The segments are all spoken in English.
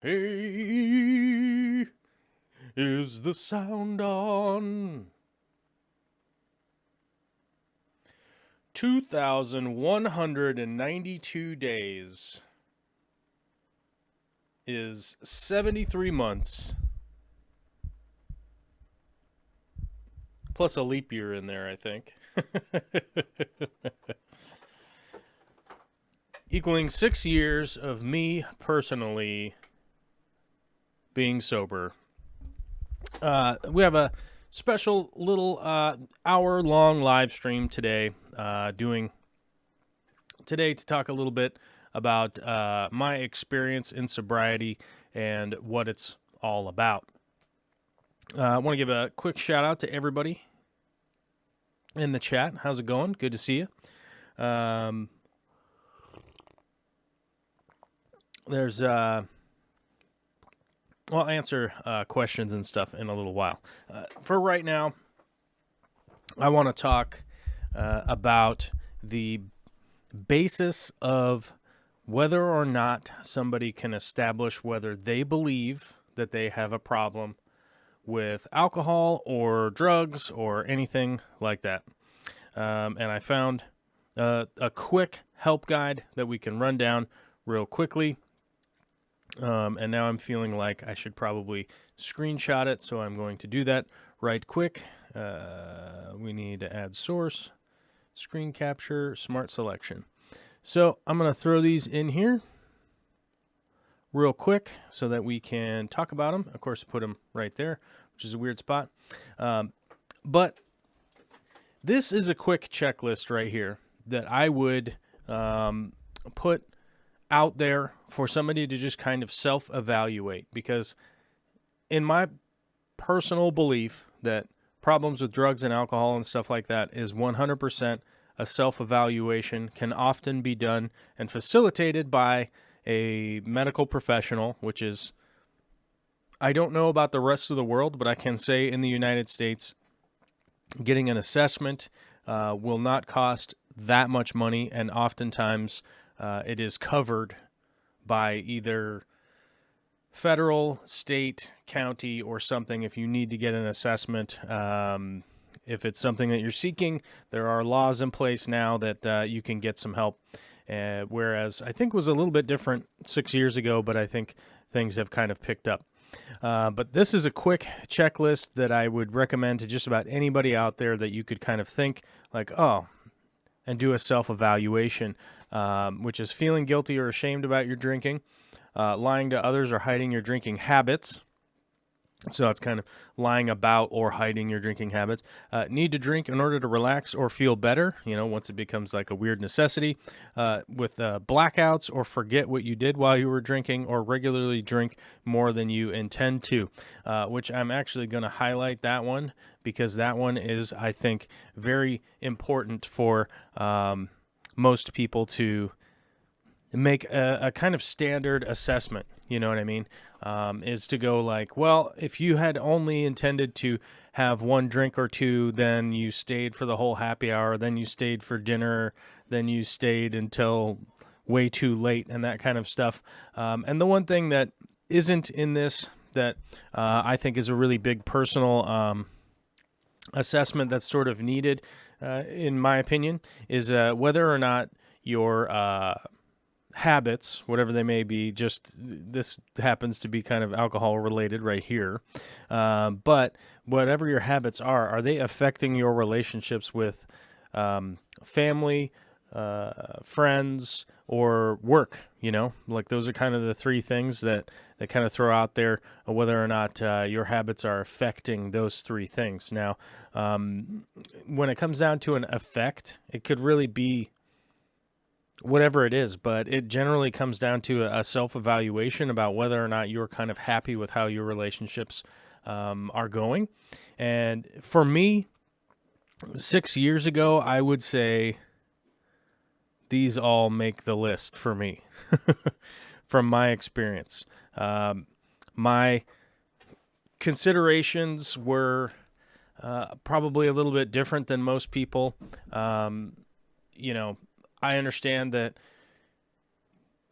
Hey, is the sound on? 2,192 days is 73 months, plus a leap year in there, I think. Equaling 6 years of me personally being sober. We have a special little hour-long live stream today, to talk a little bit about my experience in sobriety and what it's all about. I want to give a quick shout out to everybody in the chat. How's it going? Good to see you. I'll answer questions and stuff in a little while. For right now, I want to talk about the basis of whether or not somebody can establish whether they believe that they have a problem with alcohol or drugs or anything like that. And I found a quick help guide that we can run down real quickly. And now I'm feeling like I should probably screenshot it, so I'm going to do that right quick. We need to add source, screen capture, smart selection. So I'm going to throw these in here real quick so that we can talk about them. Of course, put them right there, which is a weird spot. But this is a quick checklist right here that I would put out there for somebody to just kind of self-evaluate, because in my personal belief that problems with drugs and alcohol and stuff like that is 100% a self-evaluation, can often be done and facilitated by a medical professional, which is, I don't know about the rest of the world, but I can say in the United States, getting an assessment will not cost that much money, and oftentimes it is covered by either federal, state, county, or something if you need to get an assessment. If it's something that you're seeking, there are laws in place now that you can get some help. Whereas I think was a little bit different 6 years ago, but I think things have kind of picked up. But this is a quick checklist that I would recommend to just about anybody out there that you could kind of think like, oh, and do a self-evaluation, which is feeling guilty or ashamed about your drinking, lying to others or hiding your drinking habits. So that's kind of lying about or hiding your drinking habits. Need to drink in order to relax or feel better, once it becomes like a weird necessity. With blackouts or forget what you did while you were drinking, or regularly drink more than you intend to, which I'm actually going to highlight that one, because that one is, I think, very important for most people to make a kind of standard assessment. You know what I mean? Is to go like, well, if you had only intended to have one drink or two, then you stayed for the whole happy hour, then you stayed for dinner, then you stayed until way too late, and that kind of stuff. And the one thing that isn't in this that I think is a really big personal assessment that's sort of needed, in my opinion, is whether or not your habits, whatever they may be, just this happens to be kind of alcohol related right here, but whatever your habits are they affecting your relationships with family, friends, or work? Like those are kind of the three things that they kind of throw out there, whether or not your habits are affecting those three things. Now, when it comes down to an effect, it could really be whatever it is, but it generally comes down to a self-evaluation about whether or not you're kind of happy with how your relationships are going. And for me, 6 years ago, I would say these all make the list for me from my experience. My considerations were probably a little bit different than most people. I understand that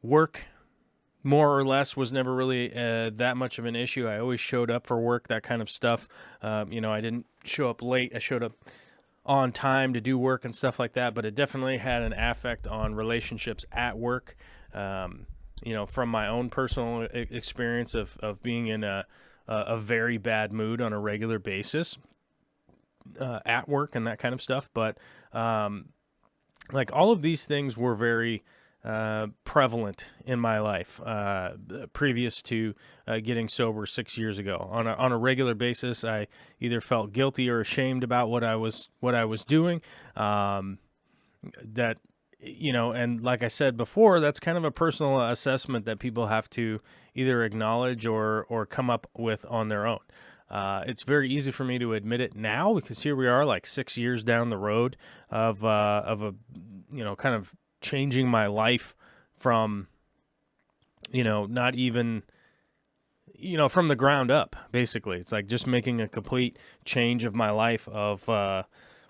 work more or less was never really that much of an issue. I always showed up for work, that kind of stuff. I didn't show up late. I showed up on time to do work and stuff like that, but it definitely had an affect on relationships at work. From my own personal experience of being in a very bad mood on a regular basis at work and that kind of stuff. But like all of these things were very prevalent in my life previous to getting sober 6 years ago. On a regular basis, I either felt guilty or ashamed about what I was doing. And like I said before, that's kind of a personal assessment that people have to either acknowledge or come up with on their own. It's very easy for me to admit it now because here we are, like 6 years down the road of a kind of changing my life from, not even, from the ground up, basically. It's like just making a complete change of my life of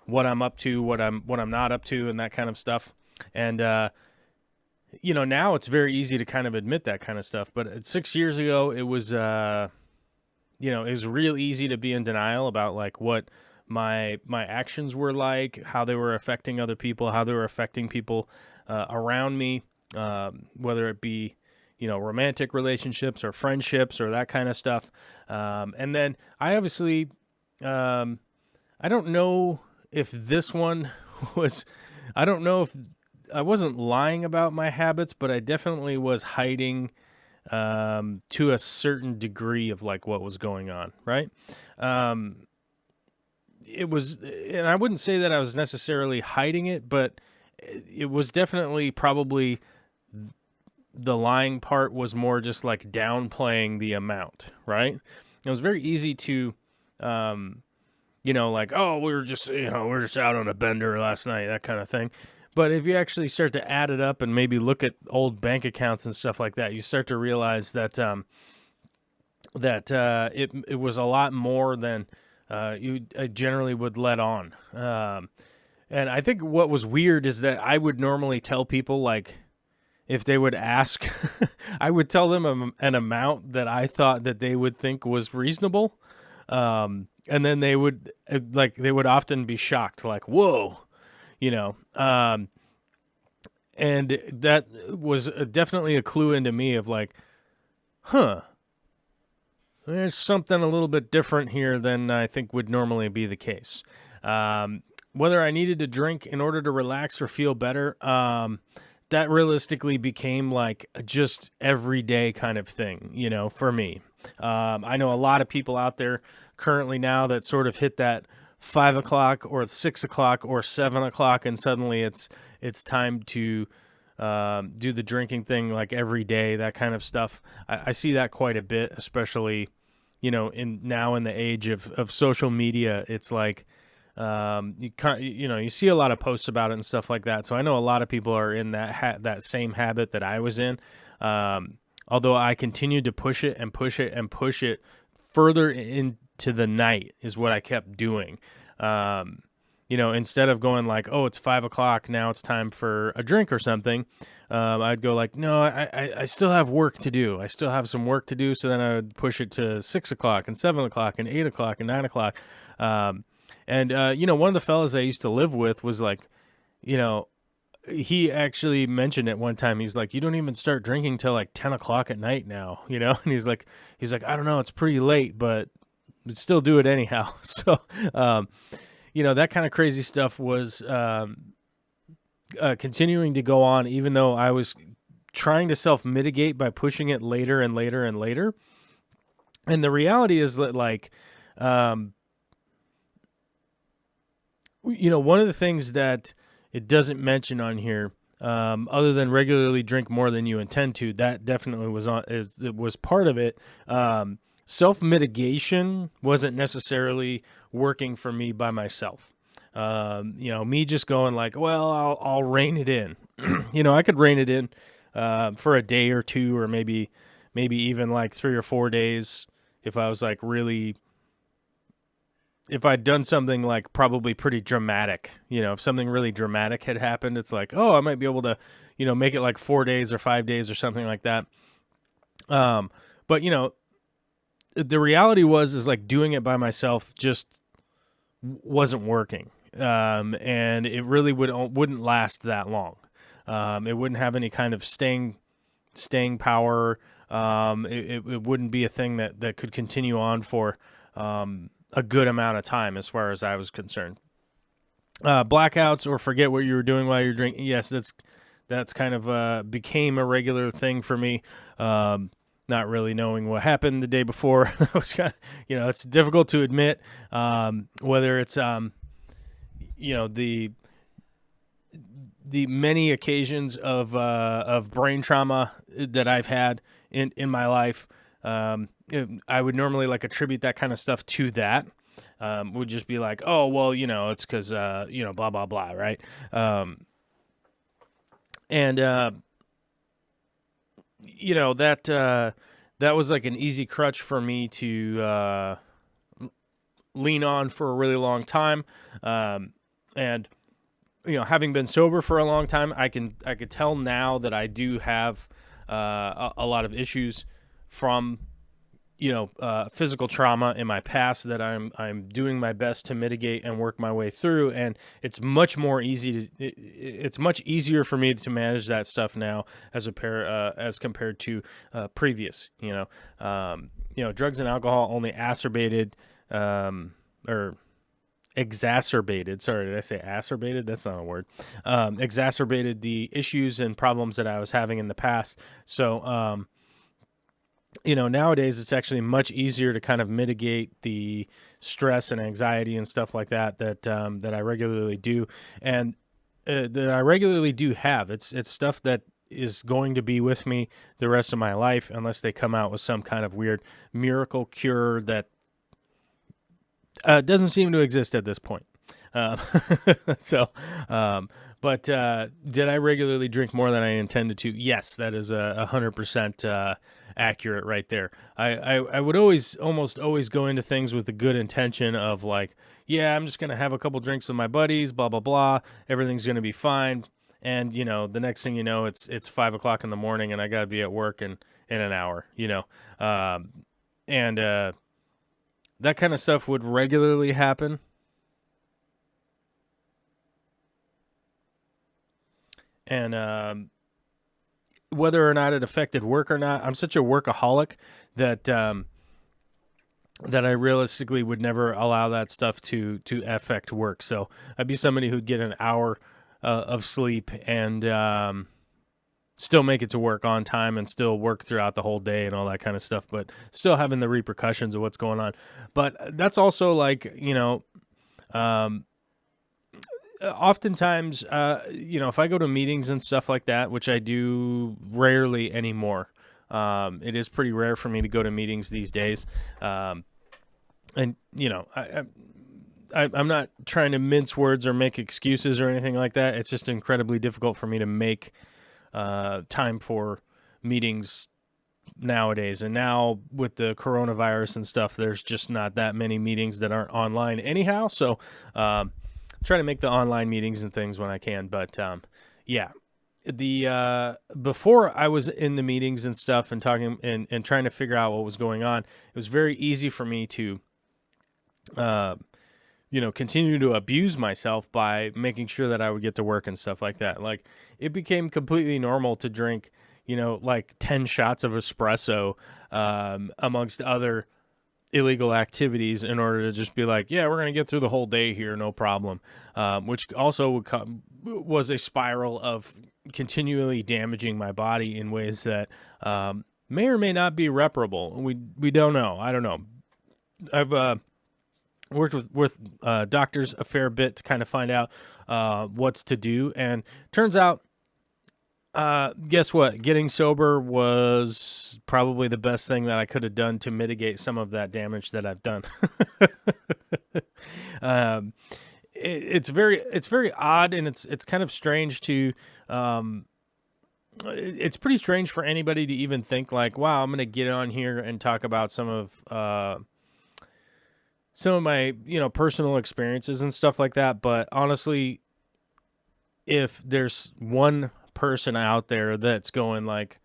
what I'm up to, what I'm not up to, and that kind of stuff. And, now it's very easy to kind of admit that kind of stuff. But 6 years ago, it was, it was real easy to be in denial about like what my actions were like, how they were affecting other people, how they were affecting people around me, whether it be, romantic relationships or friendships or that kind of stuff. And then I obviously, I don't know if this one was, I don't know if I wasn't lying about my habits, but I definitely was hiding to a certain degree of like what was going on, right? It was, and I wouldn't say that I was necessarily hiding it, but it was definitely probably the lying part was more just like downplaying the amount, right? It was very easy to, like, oh, we're just out on a bender last night, that kind of thing. But if you actually start to add it up and maybe look at old bank accounts and stuff like that, you start to realize that it was a lot more than you generally would let on. And I think what was weird is that I would normally tell people, like, if they would ask, I would tell them an amount that I thought that they would think was reasonable. And then they would often be shocked, like, whoa, and that was definitely a clue into me of like, there's something a little bit different here than I think would normally be the case. Whether I needed to drink in order to relax or feel better, that realistically became like just everyday kind of thing, for me. I know a lot of people out there currently now that sort of hit that 5 o'clock or 6 o'clock or 7 o'clock, and suddenly it's time to do the drinking thing like every day, that kind of stuff. I see that quite a bit, especially, in the age of social media. It's like, you see a lot of posts about it and stuff like that. So I know a lot of people are in that same habit that I was in. Although I continued to push it and push it and push it further into the night is what I kept doing. Instead of going like, oh, it's 5 o'clock, now it's time for a drink or something. I'd go like, no, I still have work to do. I still have some work to do. So then I would push it to 6 o'clock and 7 o'clock and 8 o'clock and 9 o'clock. One of the fellas I used to live with was like, he actually mentioned it one time. He's like, you don't even start drinking till like 10 o'clock at night now, and he's like, I don't know, it's pretty late, but still do it anyhow. So, that kind of crazy stuff was continuing to go on, even though I was trying to self-mitigate by pushing it later and later and later. And the reality is that, like, one of the things that it doesn't mention on here, other than regularly drink more than you intend to, that definitely was part of it. Self-mitigation wasn't necessarily working for me by myself. Me just going like, well, I'll rein it in. I could rein it in for a day or two, or maybe even like 3 or 4 days if I was like really, if I'd done something like probably pretty dramatic. If something really dramatic had happened, it's like, oh, I might be able to, make it like 4 days or 5 days or something like that. But the reality is like doing it by myself just wasn't working. And it really wouldn't last that long. It wouldn't have any kind of staying power. It wouldn't be a thing that could continue on for a good amount of time as far as I was concerned. Blackouts or forget what you were doing while you're drinking. Yes, that's kind of became a regular thing for me. Not really knowing what happened the day before. It was kind of, it's difficult to admit, whether it's, the many occasions of brain trauma that I've had in my life. I would normally like attribute that kind of stuff to that. Would just be like, oh, well, it's because, blah, blah, blah, right? That was like an easy crutch for me to lean on for a really long time. And having been sober for a long time, I could tell now that I do have a lot of issues from physical trauma in my past that I'm doing my best to mitigate and work my way through, and it's much much easier for me to manage that stuff now as compared to previous. Drugs and alcohol only exacerbated. Sorry, did I say acerbated? That's not a word. Exacerbated the issues and problems that I was having in the past. So, nowadays it's actually much easier to kind of mitigate the stress and anxiety and stuff like that I regularly do, and that I regularly do have. It's stuff that is going to be with me the rest of my life unless they come out with some kind of weird miracle cure that doesn't seem to exist at this point. But did I regularly drink more than I intended to? Yes, that is 100% accurate right there. I would almost always go into things with the good intention of like, yeah, I'm just going to have a couple drinks with my buddies, blah, blah, blah. Everything's going to be fine. And, the next thing you know, it's 5 o'clock in the morning and I got to be at work in an hour, that kind of stuff would regularly happen. And whether or not it affected work or not, I'm such a workaholic that I realistically would never allow that stuff to affect work. So I'd be somebody who'd get an hour of sleep and still make it to work on time and still work throughout the whole day and all that kind of stuff, but still having the repercussions of what's going on. But that's also like, oftentimes, if I go to meetings and stuff like that, which I do rarely anymore, it is pretty rare for me to go to meetings these days. I'm not trying to mince words or make excuses or anything like that. It's just incredibly difficult for me to make time for meetings nowadays. And now with the coronavirus and stuff, there's just not that many meetings that aren't online anyhow. So, try to make the online meetings and things when I can, but before I was in the meetings and stuff and talking and trying to figure out what was going on, it was very easy for me to continue to abuse myself by making sure that I would get to work and stuff like that. Like it became completely normal to drink, like 10 shots of espresso amongst other illegal activities in order to just be like, yeah, we're going to get through the whole day here, no problem. Which also was a spiral of continually damaging my body in ways that may or may not be irreparable. We don't know. I don't know. I've worked with doctors a fair bit to kind of find out what's to do, and turns out, guess what? Getting sober was probably the best thing that I could have done to mitigate some of that damage that I've done. It's very odd, and it's kind of strange to, it's pretty strange for anybody to even think like, wow, I'm going to get on here and talk about some of my, personal experiences and stuff like that. But honestly, if there's one person out there that's going like,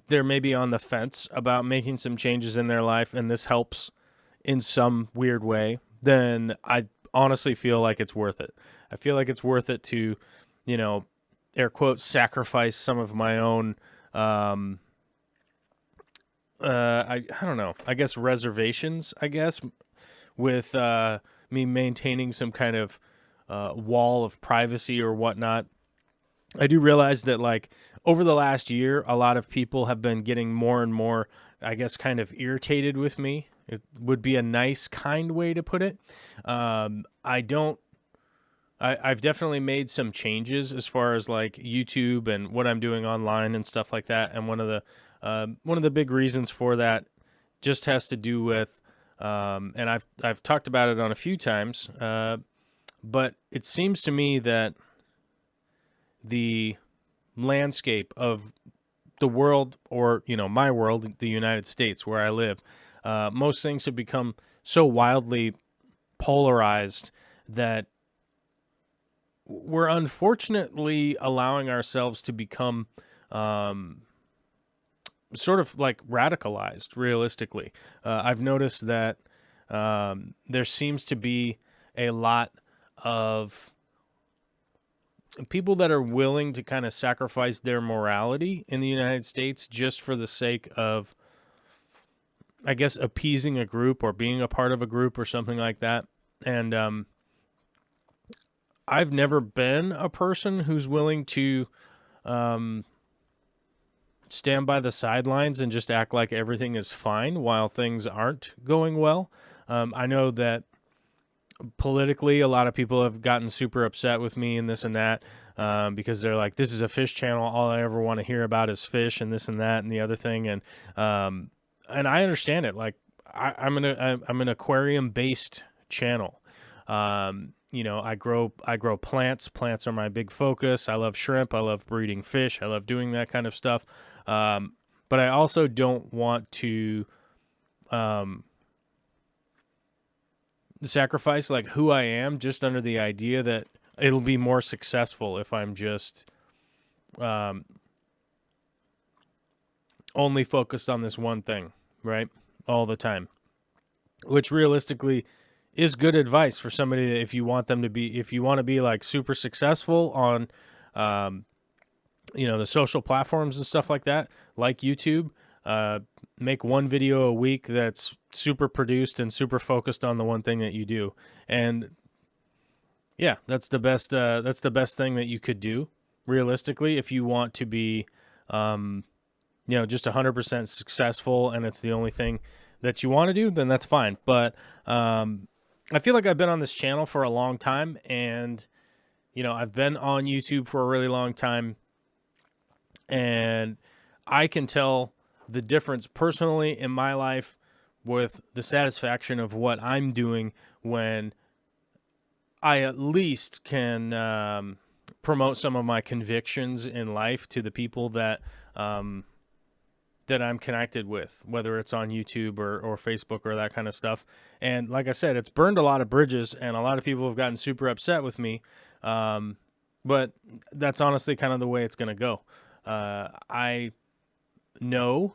they're maybe on the fence about making some changes in their life and this helps in some weird way, then I honestly feel like it's worth it. I feel like it's worth it to, air quotes, sacrifice some of my own, I don't know, I guess reservations, with me maintaining some kind of wall of privacy or whatnot. I do realize that, like, over the last year, a lot of people have been getting more and more, I guess, kind of irritated with me. It would be a nice, kind way to put it. I've definitely made some changes as far as like YouTube and what I'm doing online and stuff like that. And one of the big reasons for that just has to do with, and I've talked about it on a few times, but it seems to me that the landscape of the world, or my world, the United States where I live, most things have become so wildly polarized that we're unfortunately allowing ourselves to become sort of like radicalized, realistically. I've noticed that there seems to be a lot of people that are willing to kind of sacrifice their morality in the United States just for the sake of, I guess, appeasing a group or being a part of a group or something like that. And I've never been a person who's willing to stand by the sidelines and just act like everything is fine while things aren't going well. I know that politically, a lot of people have gotten super upset with me and this and that, because they're like, this is a fish channel. All I ever want to hear about is fish and this and that and the other thing. And I understand it. Like, I'm an aquarium based channel. I grow plants. Plants are my big focus. I love shrimp. I love breeding fish. I love doing that kind of stuff. But I also don't want to, sacrifice like who I am just under the idea that it'll be more successful if I'm just only focused on this one thing, right? All the time. Which realistically is good advice for somebody that if you want to be like super successful on the social platforms and stuff like that, like YouTube, make one video a week that's super produced and super focused on the one thing that you do. And yeah, that's the best thing that you could do realistically if you want to be just 100% successful and it's the only thing that you want to do, then that's fine. But I feel like I've been on this channel for a long time, and I've been on YouTube for a really long time, and I can tell the difference personally in my life with the satisfaction of what I'm doing when I at least can promote some of my convictions in life to the people that that I'm connected with, whether it's on YouTube or Facebook or that kind of stuff. And like I said, it's burned a lot of bridges, and a lot of people have gotten super upset with me. But that's honestly kind of the way it's going to go. I know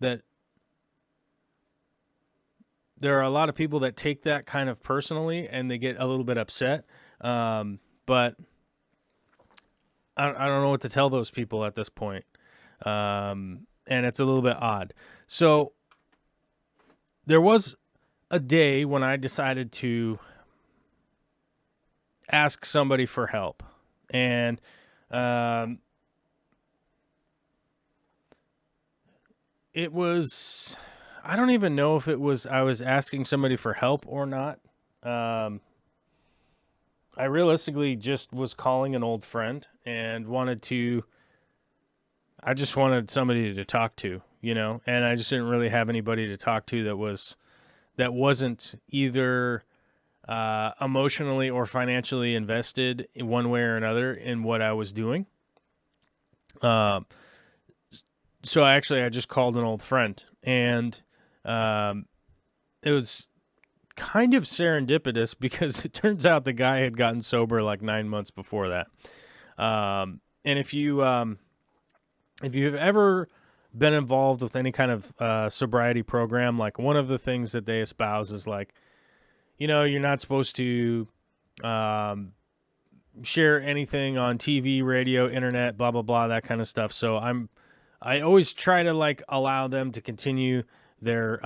that there are a lot of people that take that kind of personally and they get a little bit upset. But I don't know what to tell those people at this point. And it's a little bit odd. So there was a day when I decided to ask somebody for help. And it was, I don't even know if it was I was asking somebody for help or not. I realistically just was calling an old friend and I just wanted somebody to talk to, and I just didn't really have anybody to talk to that wasn't either emotionally or financially invested in one way or another in what I was doing. So I just called an old friend, and it was kind of serendipitous because it turns out the guy had gotten sober like 9 months before that. And if you if you've ever been involved with any kind of sobriety program, like one of the things that they espouse is like, you're not supposed to um, share anything on TV, radio, internet, blah, blah, blah, that kind of stuff. So I always try to like allow them to continue their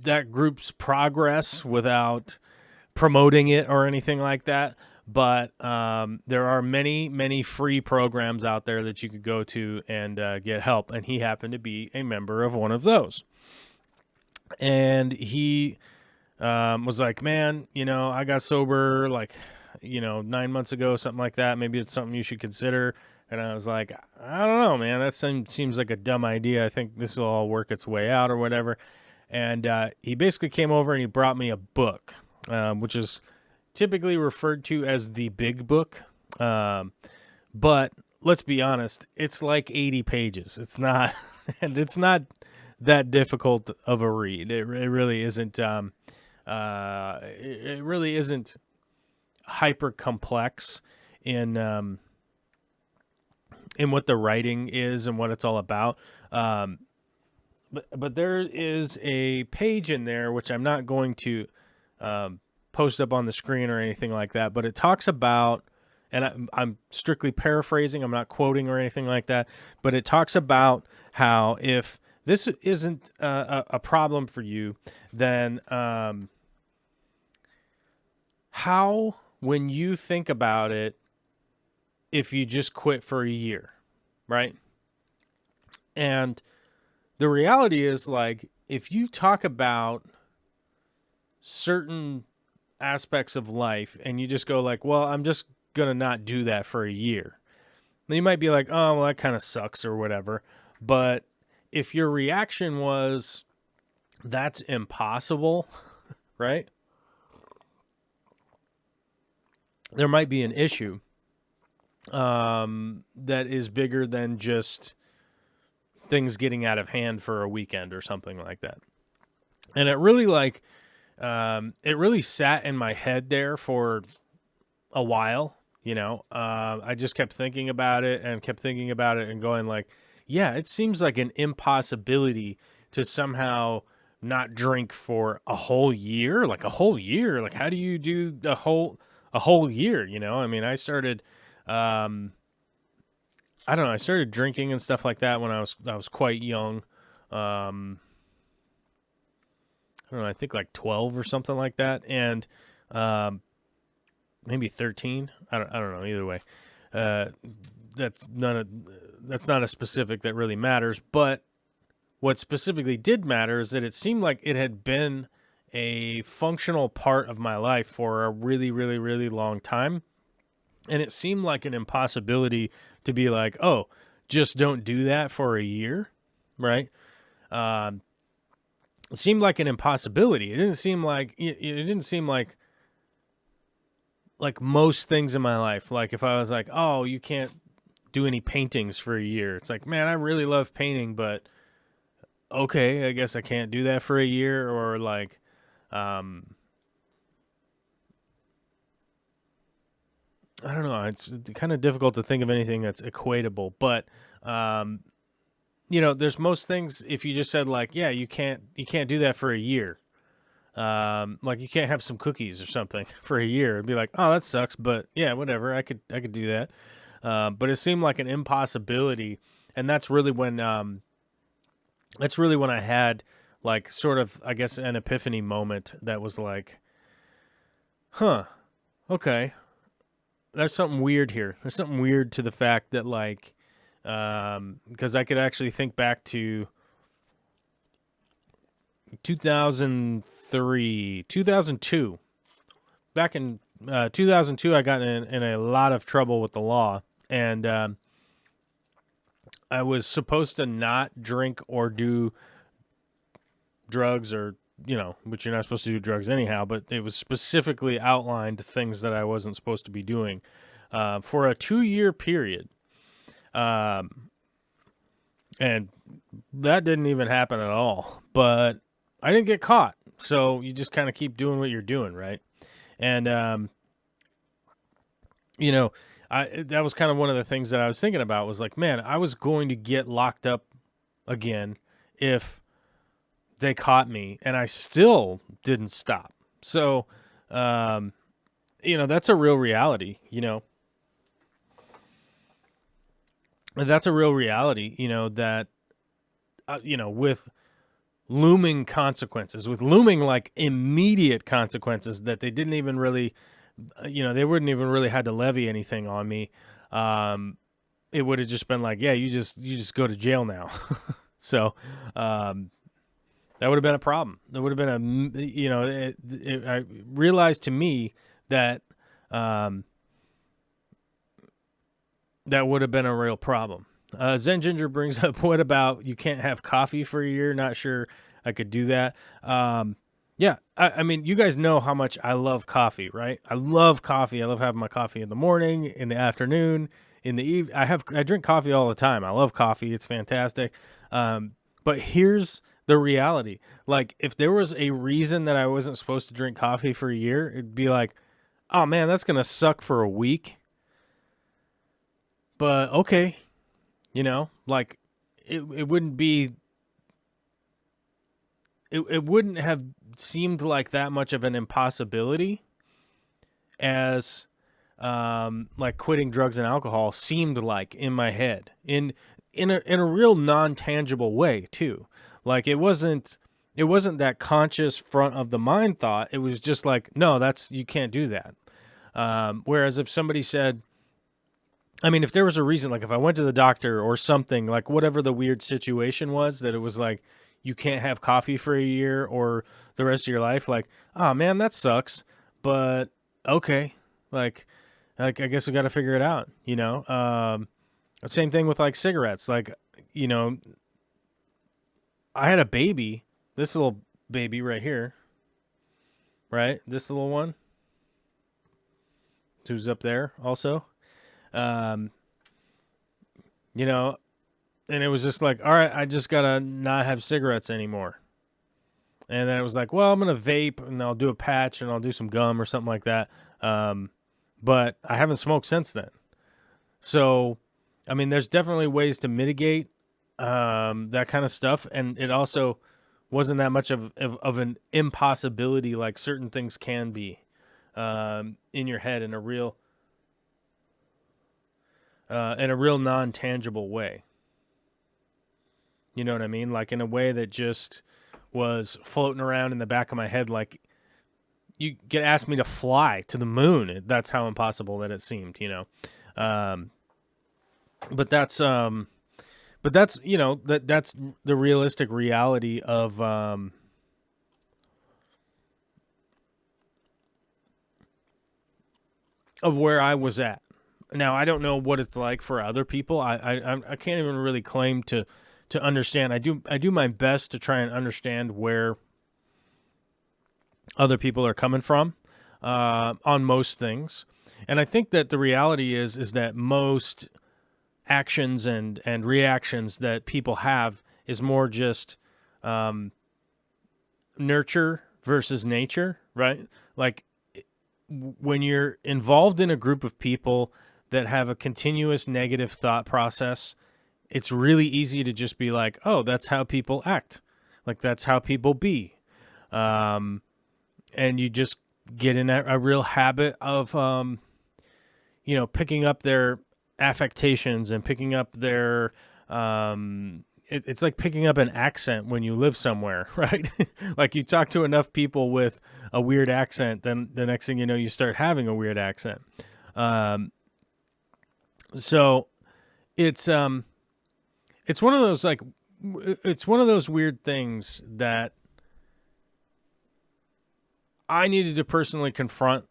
that group's progress without promoting it or anything like that. But there are many, many free programs out there that you could go to and get help. And he happened to be a member of one of those. And he was like, man, I got sober like, 9 months ago, something like that. Maybe it's something you should consider. And I was like, I don't know, man. That seems like a dumb idea. I think this will all work its way out or whatever. And he basically came over and he brought me a book, which is typically referred to as the big book. But let's be honest, it's like 80 pages. It's not, and it's not that difficult of a read. It really isn't. It really isn't hyper complex in what the writing is and what it's all about. But there is a page in there which I'm not going to post up on the screen or anything like that, but it talks about, and I'm strictly paraphrasing, I'm not quoting or anything like that, but it talks about how if this isn't a problem for you, then how, when you think about it, if you just quit for a year, right? And the reality is, like, if you talk about certain aspects of life and you just go like, well, I'm just going to not do that for a year, then you might be like, oh, well, that kind of sucks or whatever. But if your reaction was, that's impossible, right? There might be an issue that is bigger than just things getting out of hand for a weekend or something like that. And it really it really sat in my head there for a while, I just kept thinking about it and going like, yeah, it seems like an impossibility to somehow not drink for a whole year, like how do you do a whole year? I mean, I started, I don't know. I started drinking and stuff like that when I was quite young. I don't know. I think like 12 or something like that, and maybe 13. I don't know. Either way, that's not a specific that really matters. But what specifically did matter is that it seemed like it had been a functional part of my life for a really, really, really long time. And it seemed like an impossibility to be like, oh, just don't do that for a year, right? It seemed like an impossibility. It didn't seem like most things in my life. Like if I was like, oh, you can't do any paintings for a year. It's like, man, I really love painting, but okay, I guess I can't do that for a year. Or like, I don't know. It's kind of difficult to think of anything that's equatable, but there's most things. If you just said like, yeah, you can't do that for a year. Like you can't have some cookies or something for a year. It'd be like, oh, that sucks, but yeah, whatever. I could do that. But it seemed like an impossibility, and that's really when I had like sort of, I guess, an epiphany moment that was like, huh, okay. There's something weird here. There's something weird to the fact that like, because I could actually think back to 2002. Back in 2002, I got in a lot of trouble with the law, and I was supposed to not drink or do drugs, or which you're not supposed to do drugs anyhow, but it was specifically outlined things that I wasn't supposed to be doing for a 2-year period. And that didn't even happen at all, but I didn't get caught. So you just kind of keep doing what you're doing, right? And you know, that was kind of one of the things that I was thinking about was like, man, I was going to get locked up again if they caught me, and I still didn't stop. So, that's a real reality, that's a real reality, that, with looming consequences, with looming like immediate consequences that they didn't even really, they wouldn't even really had to levy anything on me. It would have just been like, yeah, you just go to jail now. So, that would have been a problem. There would have been I realized to me that, that would have been a real problem. Zen Ginger brings up, what about you can't have coffee for a year? Not sure I could do that. Yeah, I mean, you guys know how much I love coffee, right? I love coffee. I love having my coffee in the morning, in the afternoon, in the evening. I drink coffee all the time. I love coffee. It's fantastic. But here's the reality. Like, if there was a reason that I wasn't supposed to drink coffee for a year, it'd be like, oh man, that's going to suck for a week. But okay, like it wouldn't be, it wouldn't have seemed like that much of an impossibility as like quitting drugs and alcohol seemed like in my head, in a real non-tangible way too. Like it wasn't that conscious front of the mind thought. It was just like, no, you can't do that. Whereas if somebody said, I mean, if there was a reason, like if I went to the doctor or something, like whatever the weird situation was, that it was like, you can't have coffee for a year or the rest of your life, like, oh man, that sucks. But okay, like I guess we got to figure it out, Same thing with like cigarettes. Like, I had a baby, this little baby right here, right? This little one who's up there also. And it was just like, all right, I just gotta not have cigarettes anymore. And then it was like, well, I'm gonna vape and I'll do a patch and I'll do some gum or something like that. But I haven't smoked since then. So, I mean, there's definitely ways to mitigate that kind of stuff, and it also wasn't that much of an impossibility like certain things can be in your head in a real non-tangible way. You know what I mean? Like in a way that just was floating around in the back of my head. Like you get asked me to fly to the moon. That's how impossible that it seemed, But that's that's the realistic reality of where I was at. Now, I don't know what it's like for other people. I can't even really claim to understand. I do my best to try and understand where other people are coming from on most things. And I think that the reality is that most actions and reactions that people have is more just nurture versus nature, right? Like when you're involved in a group of people that have a continuous negative thought process, it's really easy to just be like, oh, that's how people act. Like that's how people be. And you just get in a real habit of, picking up their affectations and picking up their, it's like picking up an accent when you live somewhere, right? Like you talk to enough people with a weird accent, then the next thing you know, you start having a weird accent. So it's one of those it's one of those weird things that I needed to personally confront,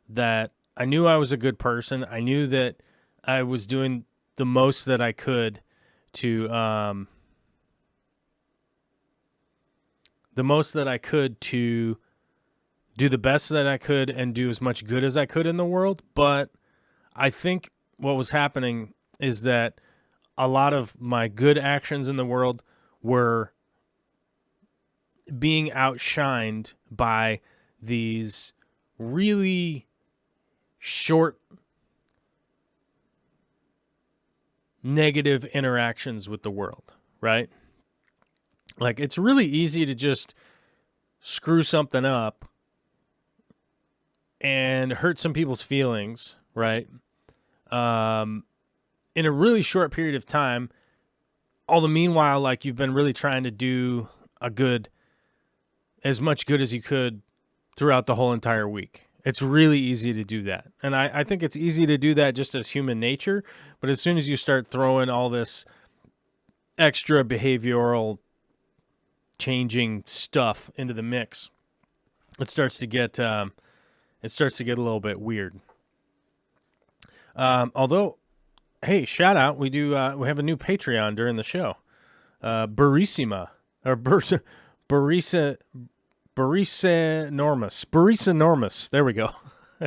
that I knew I was a good person. I knew that I was doing the most that I could to do the best that I could and do as much good as I could in the world. But I think what was happening is that a lot of my good actions in the world were being outshined by these really short negative interactions with the world, right? Like, it's really easy to just screw something up and hurt some people's feelings, right? In a really short period of time, all the meanwhile, like, you've been really trying to do as much good as you could throughout the whole entire week. It's really easy to do that. And I think it's easy to do that just as human nature. But as soon as you start throwing all this extra behavioral changing stuff into the mix, it starts to get a little bit weird. Although, hey, shout out, we have a new Patreon during the show. Barissima Normus. There we go. I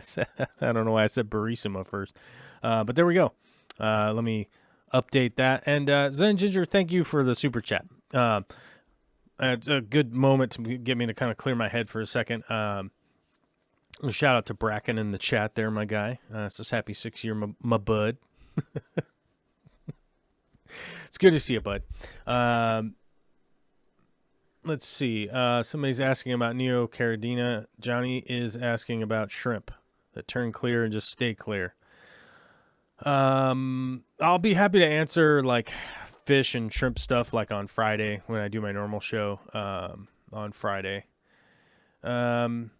don't know why I said Barissima first, but there we go. Let me update that. And Zen Ginger, thank you for the super chat. It's a good moment to get me to kind of clear my head for a second. Shout out to Bracken in the chat there, my guy. It's this happy 6 year, my bud. It's good to see you, bud. Let's see. Somebody's asking about Neocaridina. Johnny is asking about shrimp that turn clear and just stay clear. I'll be happy to answer like fish and shrimp stuff like on Friday when I do my normal show on Friday. Carson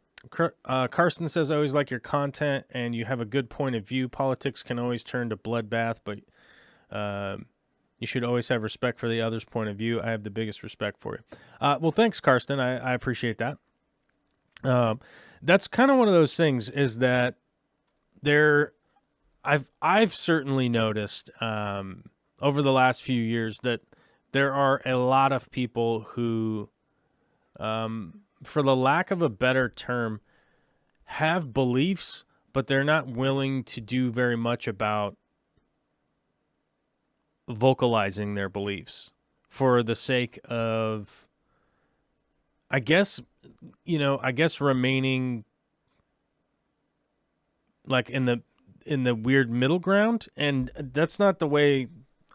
says, I always like your content and you have a good point of view. Politics can always turn to bloodbath, but you should always have respect for the other's point of view. I have the biggest respect for you. Well, thanks, Karsten. I appreciate that. That's kind of one of those things is that I've certainly noticed over the last few years that there are a lot of people who, for the lack of a better term, have beliefs, but they're not willing to do very much about vocalizing their beliefs for the sake of, I guess remaining like in the weird middle ground. And that's not the way,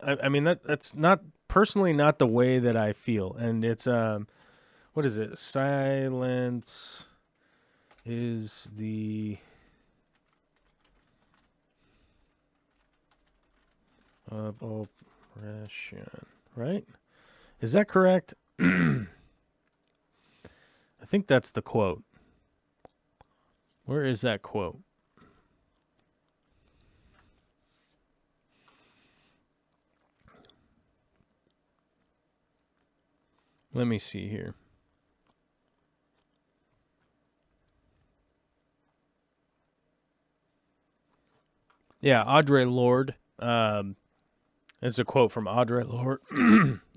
I mean, that's not personally not the way that I feel. And it's, what is it? Silence is the of oppression, right? Is that correct? I think that's the quote. Where is that quote? Let me see here. Yeah, Audre Lorde. It's a quote from Audre Lorde.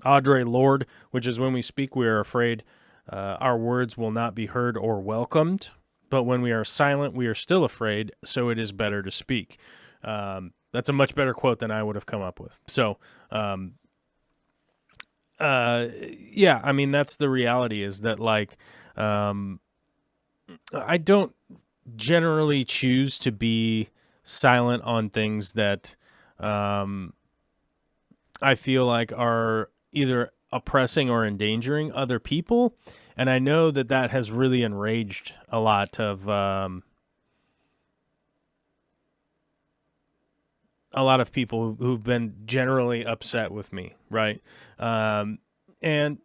Audre Lorde, which is when we speak, we are afraid our words will not be heard or welcomed. But when we are silent, we are still afraid, so it is better to speak. That's a much better quote than I would have come up with. So, yeah, I mean, that's the reality is that, like, I don't generally choose to be silent on things that I feel like are either oppressing or endangering other people. And I know that that has really enraged a lot of people who've been generally upset with me, right? And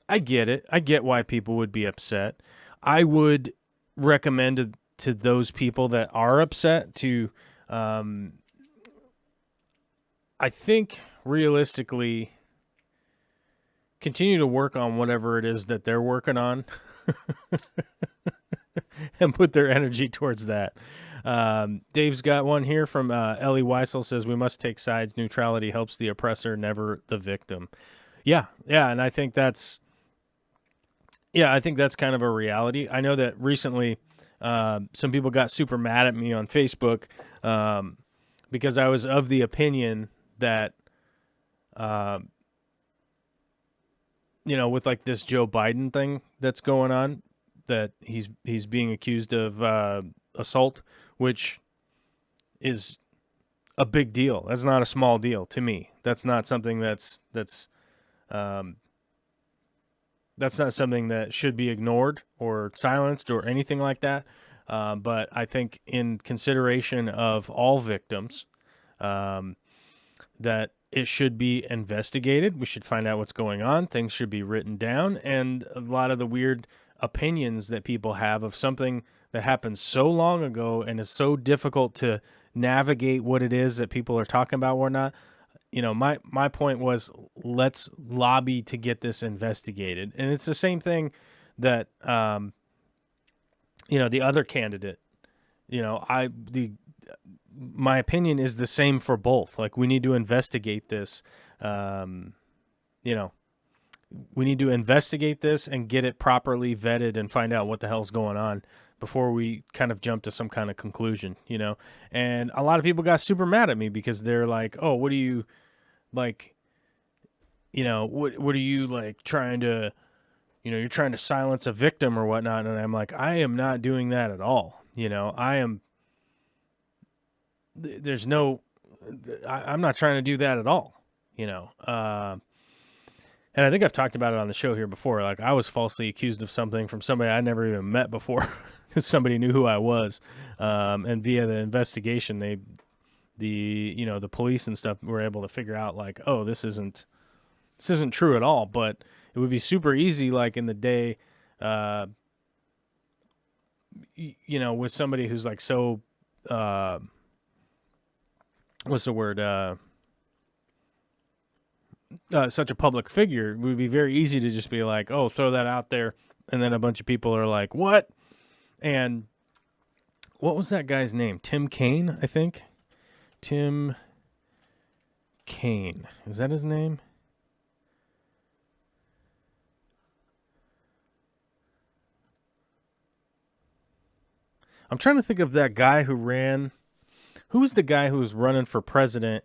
I get it. I get why people would be upset. I would recommend to those people that are upset to, I think, realistically, continue to work on whatever it is that they're working on and put their energy towards that. Dave's got one here from Ellie Weissel, says, we must take sides. Neutrality helps the oppressor, never the victim. Yeah, and I think that's kind of a reality. I know that recently some people got super mad at me on Facebook because I was of the opinion that, with like this Joe Biden thing that's going on, that he's being accused of assault, which is a big deal. That's not a small deal to me. That's not something that's not something that should be ignored or silenced or anything like that. But I think in consideration of all victims, that it should be investigated. We should find out what's going on. Things should be written down. And a lot of the weird opinions that people have of something that happened so long ago and is so difficult to navigate what it is that people are talking about or not. My point was, let's lobby to get this investigated. And it's the same thing that, the other candidate, my opinion is the same for both. Like, we need to investigate this, we need to investigate this and get it properly vetted and find out what the hell's going on before we kind of jump to some kind of conclusion, And a lot of people got super mad at me because they're like, oh, what do you like, what are you like trying to, you're trying to silence a victim or whatnot. And I'm like, I am not doing that at all. I'm not trying to do that at all, and I think I've talked about it on the show here before. Like, I was falsely accused of something from somebody I never even met before because somebody knew who I was. And via the investigation, the police and stuff were able to figure out like, oh, this isn't true at all. But it would be super easy, like in the day, with somebody who's like so, what's the word? Such a public figure, it would be very easy to just be like, oh, throw that out there. And then a bunch of people are like, what? And what was that guy's name? Tim Kaine, I think. Tim Kaine. Is that his name? I'm trying to think of that guy who ran. Who was the guy who was running for president?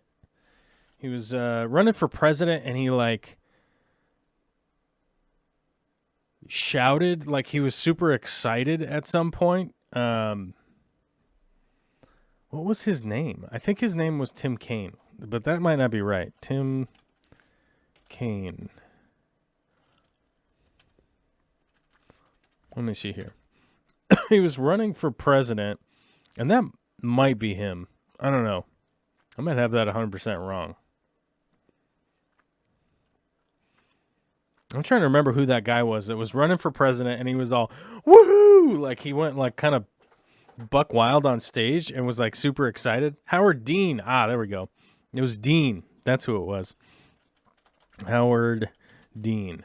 He was running for president, and he like shouted like he was super excited at some point. What was his name? I think his name was Tim Kaine, but that might not be right. Tim Kaine. Let me see here. He was running for president, and that might be him. I don't know. I might have that 100% wrong. I'm trying to remember who that guy was that was running for president, and he was all, woohoo! Like, he went, like, kind of buck wild on stage and was, like, super excited. Howard Dean. Ah, there we go. It was Dean. That's who it was. Howard Dean.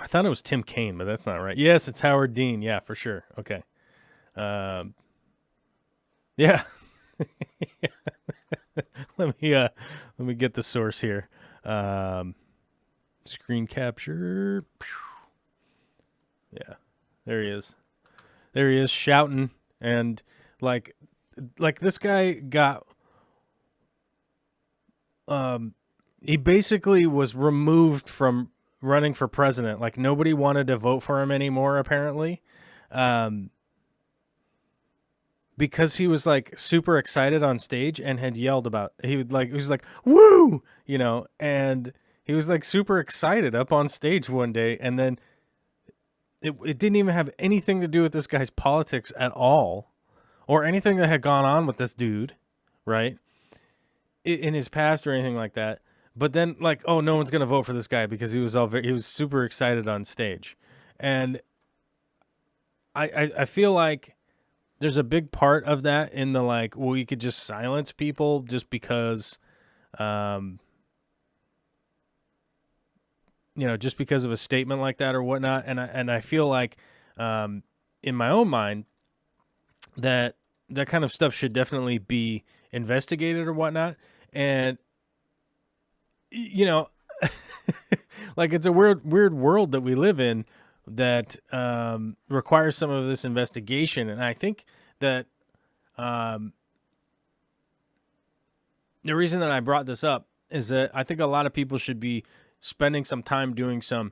I thought it was Tim Kaine, but that's not right. Yes, it's Howard Dean. Yeah, for sure. Okay. Yeah. Let me get the source here. Screen capture. Yeah, there he is. There he is shouting, and like this guy got. He basically was removed from running for president. Like, nobody wanted to vote for him anymore, apparently. Because he was like super excited on stage and had yelled about, he was like, woo, and he was like super excited up on stage one day, and then it didn't even have anything to do with this guy's politics at all, or anything that had gone on with this dude, right? In his past or anything like that. But then, like, oh, no one's gonna vote for this guy because he was super excited on stage, and I feel like there's a big part of that in the like, well, you could just silence people just because, just because of a statement like that or whatnot. And I feel like, in my own mind, that kind of stuff should definitely be investigated or whatnot. And, like, it's a weird world that we live in that requires some of this investigation. And I think that the reason that I brought this up is that I think a lot of people should be spending some time doing some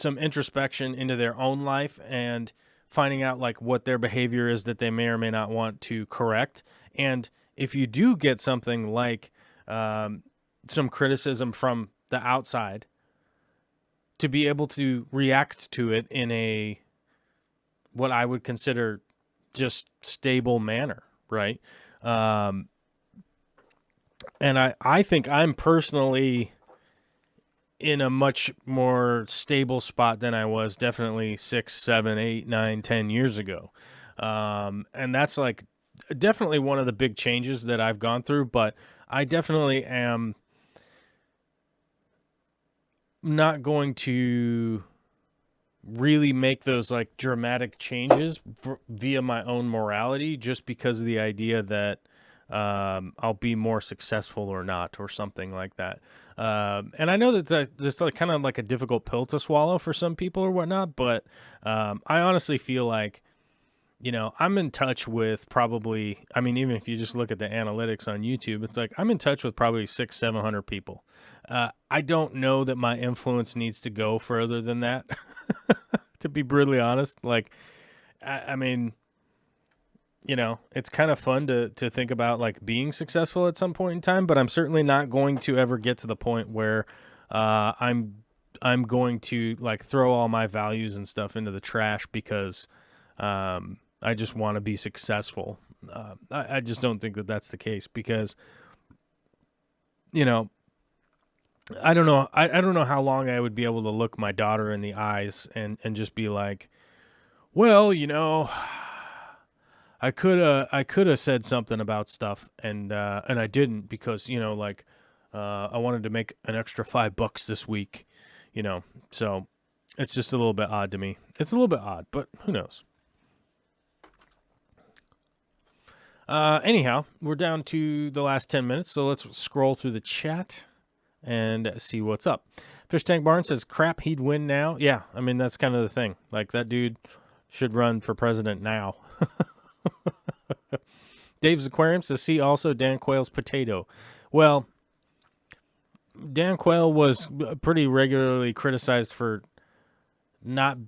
introspection into their own life and finding out like what their behavior is that they may or may not want to correct. And if you do get something like some criticism from the outside, to be able to react to it in a what I would consider just stable manner, right? And I think I'm personally in a much more stable spot than I was definitely 6, 7, 8, 9, 10 years ago. And that's like definitely one of the big changes that I've gone through, but I definitely am not going to really make those like dramatic changes via my own morality just because of the idea that I'll be more successful or not or something like that. And I know that's just like kind of like a difficult pill to swallow for some people or whatnot, but I honestly feel like, you know, I'm in touch with probably, I mean, even if you just look at the analytics on YouTube, it's like I'm in touch with probably 600, 700 people. I don't know that my influence needs to go further than that, to be brutally honest. Like, I mean, you know, it's kind of fun to think about like being successful at some point in time, but I'm certainly not going to ever get to the point where I'm going to like throw all my values and stuff into the trash because I just want to be successful. I just don't think that that's the case because, you know, I don't know. I don't know how long I would be able to look my daughter in the eyes and just be like, well, you know, I could have said something about stuff and I didn't because, you know, like I wanted to make an extra $5 this week, you know. So it's just a little bit odd to me. It's a little bit odd, but who knows? Anyhow, we're down to the last 10 minutes, so let's scroll through the chat and see what's up. Fish Tank Barn says, crap, he'd win now. Yeah, I mean, that's kind of the thing. Like, that dude should run for president now. Dave's Aquarium says, see also Dan Quayle's potato. Well, Dan Quayle was pretty regularly criticized for not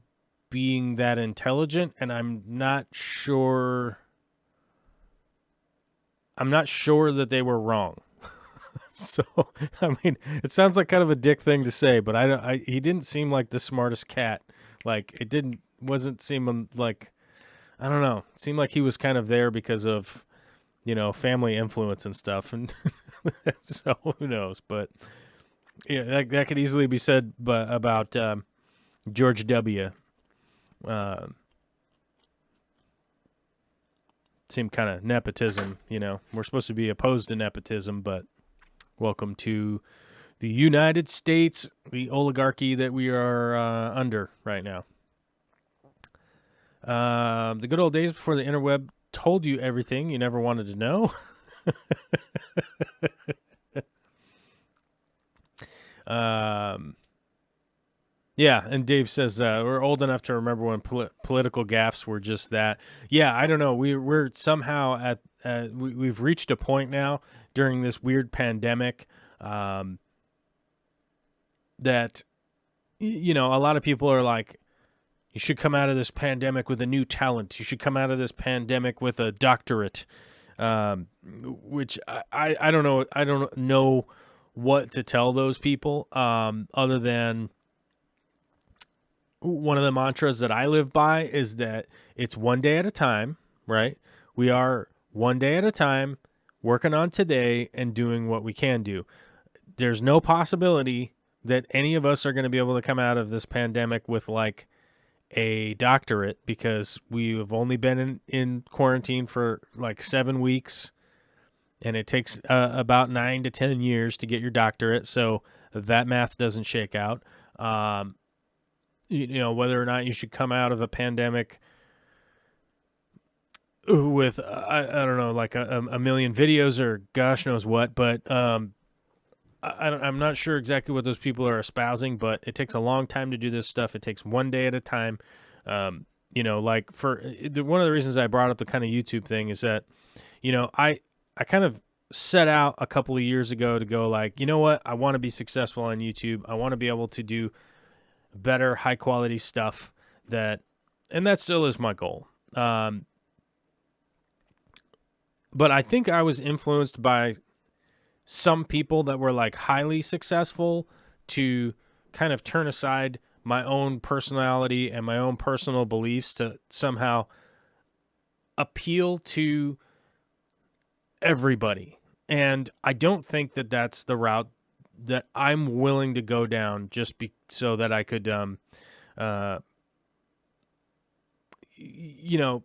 being that intelligent, and I'm not sure that they were wrong. So, I mean, it sounds like kind of a dick thing to say, but he didn't seem like the smartest cat. Like, wasn't seeming like, I don't know. It seemed like he was kind of there because of, you know, family influence and stuff. And so who knows, but yeah, that could easily be said about George W. Seemed kind of nepotism, you know. We're supposed to be opposed to nepotism, but welcome to the United States, the oligarchy that we are under right now. The good old days before the interweb told you everything you never wanted to know. Yeah, and Dave says we're old enough to remember when political gaffes were just that. Yeah, I don't know. We're somehow we've reached a point now during this weird pandemic that, you know, a lot of people are like, you should come out of this pandemic with a new talent. You should come out of this pandemic with a doctorate, which I don't know. I don't know what to tell those people other than one of the mantras that I live by is that it's one day at a time, right? We are one day at a time working on today and doing what we can do. There's no possibility that any of us are going to be able to come out of this pandemic with like a doctorate because we have only been in quarantine for like 7 weeks and it takes about 9 to 10 years to get your doctorate. So that math doesn't shake out. You know, whether or not you should come out of a pandemic with, I don't know, like a million videos or gosh knows what, but I'm not sure exactly what those people are espousing, but it takes a long time to do this stuff. It takes one day at a time. You know, like one of the reasons I brought up the kind of YouTube thing is that, you know, I kind of set out a couple of years ago to go like, you know what, I want to be successful on YouTube. I want to be able to do better, high quality stuff that And that still is my goal. But I think I was influenced by some people that were like highly successful to kind of turn aside my own personality and my own personal beliefs to somehow appeal to everybody. And I don't think that that's the route that I'm willing to go down just so that I could, you know,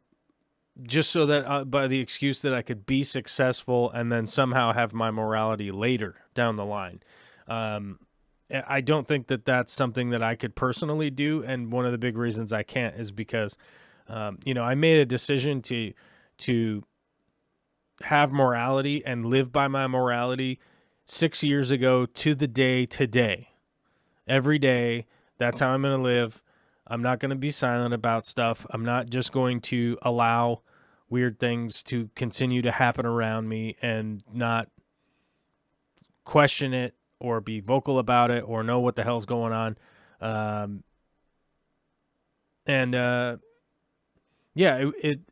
just so that by the excuse that I could be successful and then somehow have my morality later down the line. I don't think that that's something that I could personally do. And one of the big reasons I can't is because, I made a decision to have morality and live by my morality 6 years ago to the day today. Every day, that's how I'm going to live. I'm not going to be silent about stuff. I'm not just going to allow weird things to continue to happen around me and not question it or be vocal about it or know what the hell's going on.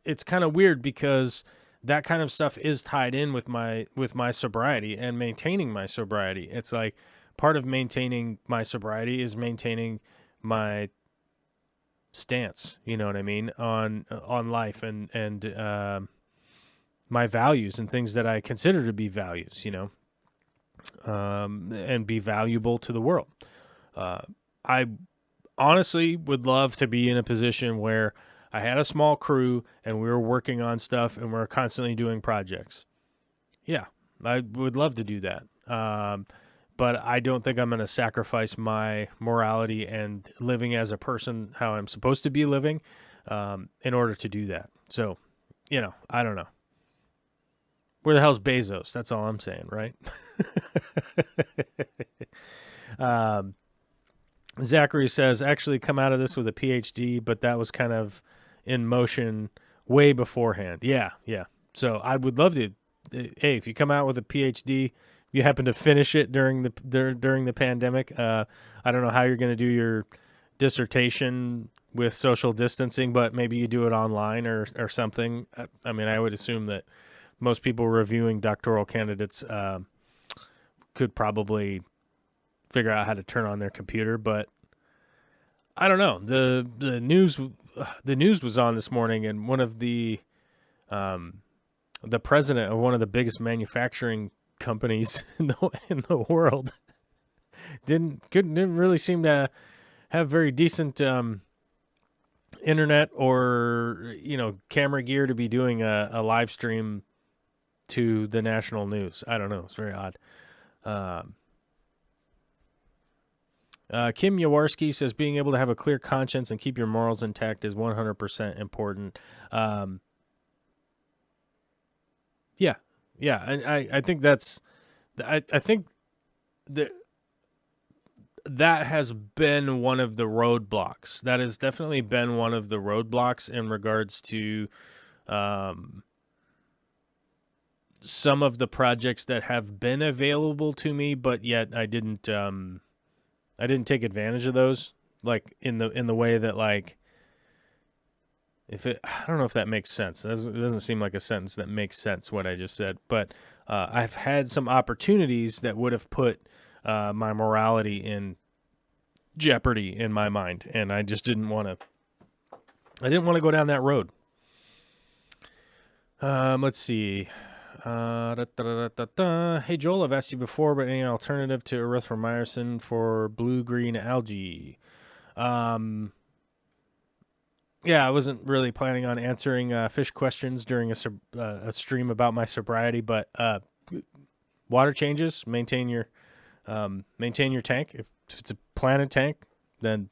It's kind of weird because that kind of stuff is tied in with my sobriety and maintaining my sobriety. It's like part of maintaining my sobriety is maintaining my stance, you know what I mean, on life and my values and things that I consider to be values, and be valuable to the world. I honestly would love to be in a position where I had a small crew and we were working on stuff and we were constantly doing projects. Yeah, I would love to do that. But I don't think I'm going to sacrifice my morality and living as a person how I'm supposed to be living in order to do that. So, I don't know. Where the hell's Bezos? That's all I'm saying, right? Zachary says, actually come out of this with a PhD, but that was kind of in motion way beforehand. Yeah. So I would love to, hey, if you come out with a PhD, you happen to finish it during the pandemic. I don't know how you're going to do your dissertation with social distancing, but maybe you do it online or something. I mean, I would assume that most people reviewing doctoral candidates could probably figure out how to turn on their computer, but I don't know. The news was on this morning, and one of the president of one of the biggest manufacturing companies in the world didn't really seem to have very decent internet or camera gear to be doing a live stream to the national news. I don't know. It's very odd. Kim Yawarski says being able to have a clear conscience and keep your morals intact is 100% important. Yeah, and I think that's, I think that has been one of the roadblocks. That has definitely been one of the roadblocks in regards to some of the projects that have been available to me, but yet I didn't take advantage of those, like in the way that, like, I don't know if that makes sense. It doesn't seem like a sentence that makes sense, what I just said, but I've had some opportunities that would have put my morality in jeopardy in my mind, and I just didn't want to go down that road. Let's see. Hey Joel, I've asked you before, but any alternative to erythromycin for blue-green algae? Yeah, I wasn't really planning on answering fish questions during a stream about my sobriety, but water changes, maintain your tank. If it's a planted tank, then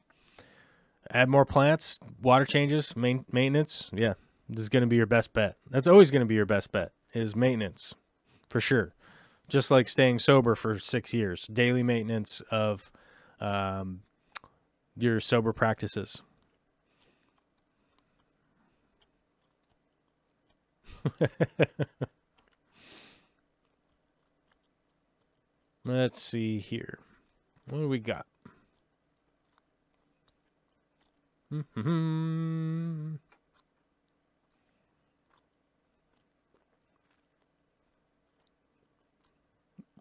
add more plants. Water changes, maintenance. Yeah, this is going to be your best bet. That's always going to be your best bet, is maintenance, for sure. Just like staying sober for 6 years, daily maintenance of your sober practices. Let's see here. What do we got?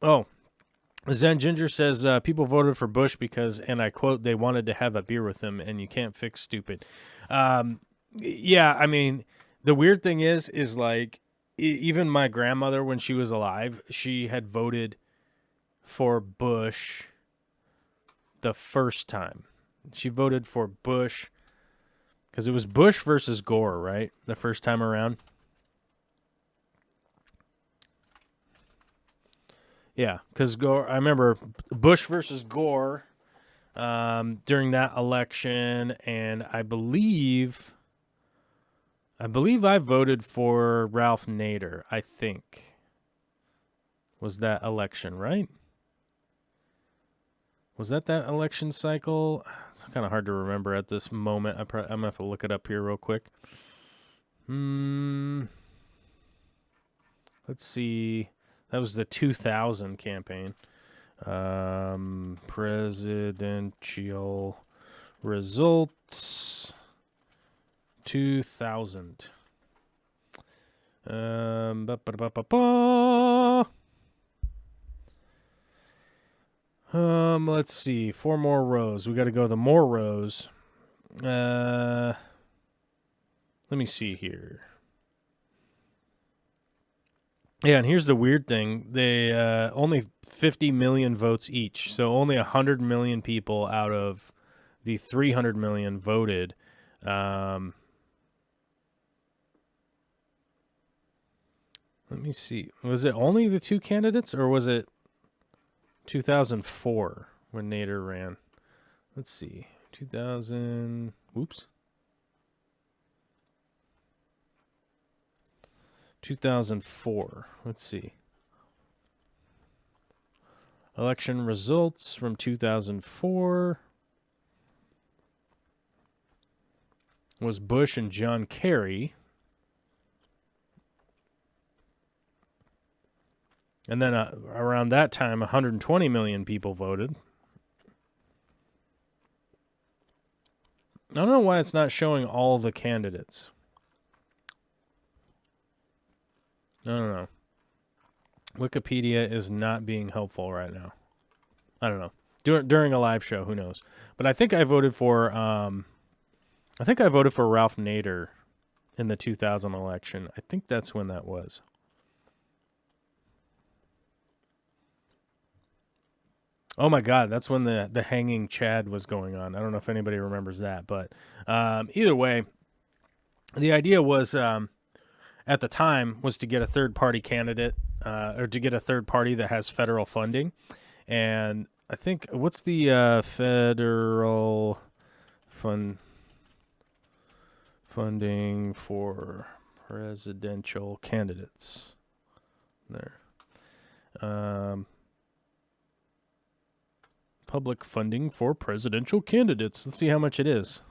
Oh, Zen Ginger says people voted for Bush because, and I quote, they wanted to have a beer with him, and you can't fix stupid. Yeah, I mean, the weird thing is like, even my grandmother, when she was alive, she had voted for Bush the first time. She voted for Bush because it was Bush versus Gore, right? The first time around. Yeah, because Gore, I remember Bush versus Gore during that election, and I believe I voted for Ralph Nader. I think was that election, right? Was that election cycle? It's kind of hard to remember at this moment. I'm gonna have to look it up here real quick. Let's see. That was the 2000 campaign. Presidential results 2000. Let's see. 4 more rows. We got to go the more rows. Let me see here. Yeah, and here's the weird thing. They only 50 million votes each. So only 100 million people out of the 300 million voted. Let me see. Was it only the 2 candidates, or was it 2004 when Nader ran? Let's see. 2000. Whoops. 2004. Let's see. Election results from 2004 was Bush and John Kerry. And then around that time, 120 million people voted. I don't know why it's not showing all the candidates. I don't know. Wikipedia is not being helpful right now. I don't know. During a live show, who knows? But I think I voted for Ralph Nader in the 2000 election. I think that's when that was. Oh my God, that's when the hanging Chad was going on. I don't know if anybody remembers that, but either way, the idea was at the time was to get a third party candidate or to get a third party that has federal funding. And I think, what's the federal funding for presidential candidates? There. Public funding for presidential candidates. Let's see how much it is.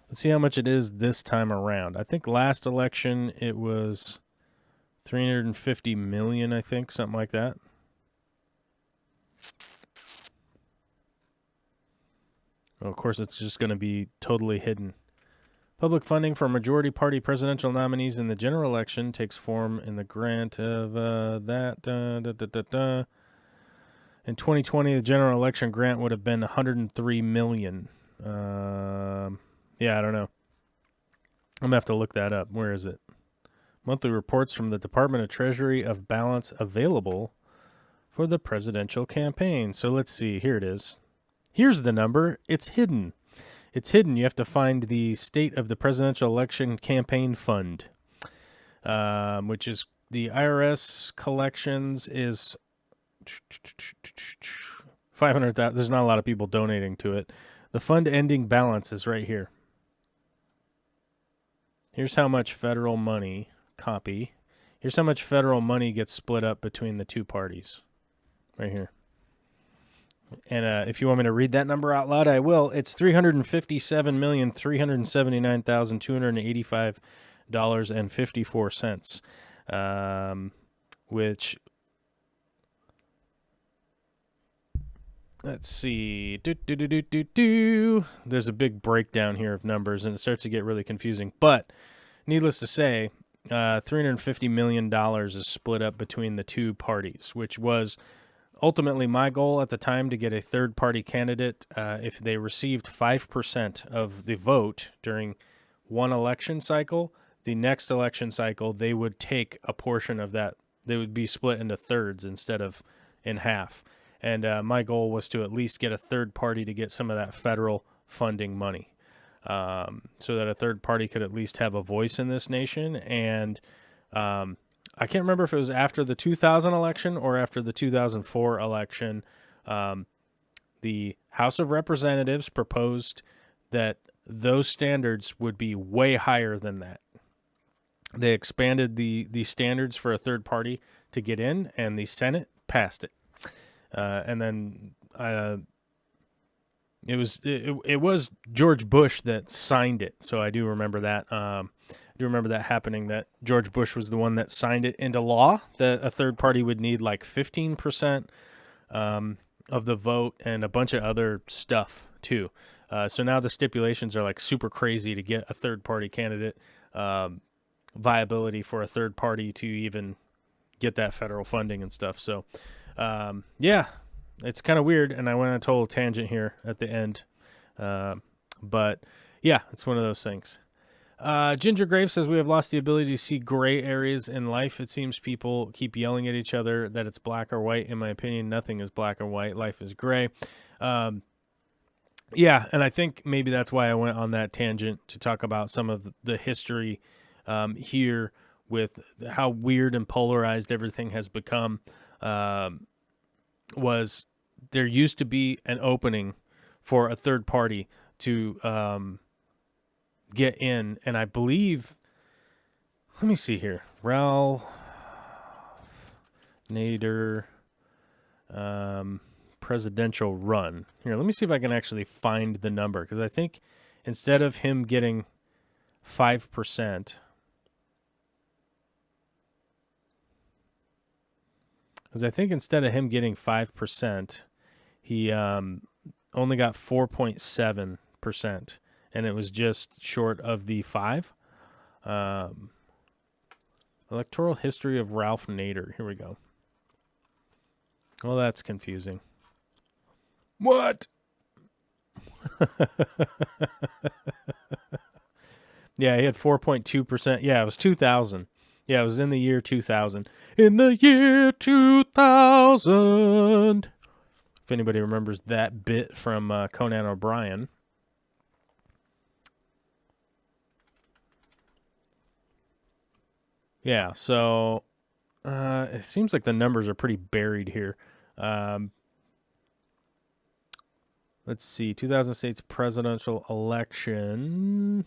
Let's see how much it is this time around. I think last election it was 350 million, I think, something like that. Well, of course, it's just going to be totally hidden. Public funding for majority party presidential nominees in the general election takes form in the grant of In 2020, the general election grant would have been 103 million. Yeah, I don't know. I'm going to have to look that up. Where is it? Monthly reports from the Department of Treasury of balance available for the presidential campaign. So let's see. Here it is. Here's the number. It's hidden. It's hidden. You have to find the state of the presidential election campaign fund, which is the IRS collections is 500,000. There's not a lot of people donating to it. The fund ending balance is right here. Here's how much federal money, copy. Here's how much federal money gets split up between the two parties. Right here. And if you want me to read that number out loud, I will. It's $357,379,285.54, which Let's see. There's a big breakdown here of numbers, and it starts to get really confusing. But needless to say, $350 million is split up between the two parties, which was ultimately my goal at the time, to get a third-party candidate. If they received 5% of the vote during one election cycle, the next election cycle, they would take a portion of that. They would be split into thirds instead of in half. And my goal was to at least get a third party to get some of that federal funding money, so that a third party could at least have a voice in this nation. And I can't remember if it was after the 2000 election or after the 2004 election. The House of Representatives proposed that those standards would be way higher than that. They expanded the standards for a third party to get in, and the Senate passed it. And then it was George Bush that signed it, so I do remember that. I do remember that happening. That George Bush was the one that signed it into law. That a third party would need like 15% of the vote and a bunch of other stuff too. So now the stipulations are like super crazy to get a third party candidate, viability for a third party to even get that federal funding and stuff. So. Yeah, it's kind of weird, and I went on a total tangent here at the end. But yeah, it's one of those things. Ginger Grave says, we have lost the ability to see gray areas in life. It seems people keep yelling at each other that it's black or white. In my opinion, nothing is black or white. Life is gray. Yeah, and I think maybe that's why I went on that tangent to talk about some of the history here with how weird and polarized everything has become. Was there used to be an opening for a third party to get in, and I believe, let me see here, Ralph Nader presidential run. Here, let me see if I can actually find the number, because I think instead of him getting 5%, because I think instead of him getting 5%, he only got 4.7%, and it was just short of the 5. Electoral history of Ralph Nader. Here we go. Well, that's confusing. What? Yeah, he had 4.2%. Yeah, it was 2000. Yeah, it was in the year 2000. In the year 2000. If anybody remembers that bit from Conan O'Brien. Yeah, so it seems like the numbers are pretty buried here. Let's see, 2000 states presidential election.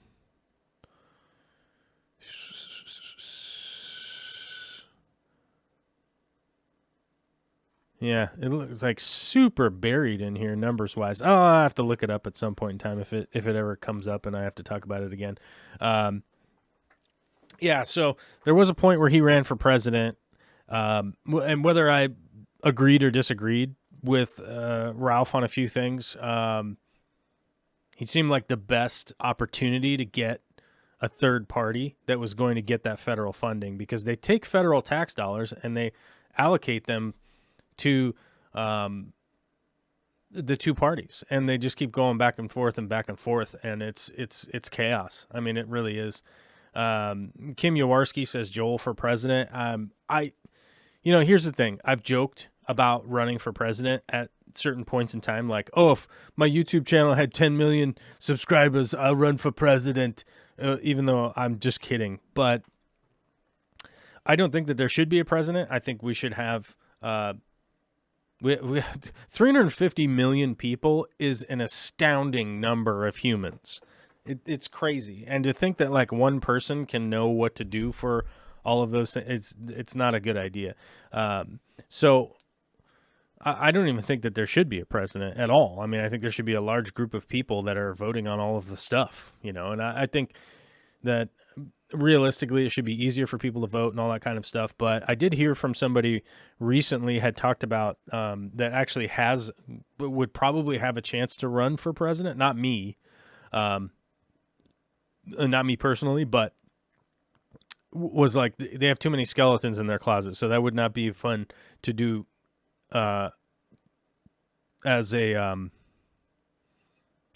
Yeah, it looks like super buried in here numbers-wise. Oh, I have to look it up at some point in time if it ever comes up and I have to talk about it again. Yeah, so there was a point where he ran for president, and whether I agreed or disagreed with Ralph on a few things, he seemed like the best opportunity to get a third party that was going to get that federal funding, because they take federal tax dollars and they allocate them to the two parties, and they just keep going back and forth, and it's chaos. I mean, it really is. Kim Yawarski says Joel for president. Here's the thing. I've joked about running for president at certain points in time, like, oh, if my YouTube channel had 10 million subscribers, I'll run for president, even though I'm just kidding. But I don't think that there should be a president. I think we should have 350 million people is an astounding number of humans. It's crazy. And to think that like one person can know what to do for all of those things, it's not a good idea. So I don't even think that there should be a president at all. I mean, I think there should be a large group of people that are voting on all of the stuff, and I think that realistically, it should be easier for people to vote and all that kind of stuff. But I did hear from somebody recently had talked about that actually would probably have a chance to run for president. Not me, not me personally, but was like they have too many skeletons in their closet, so that would not be fun to do as a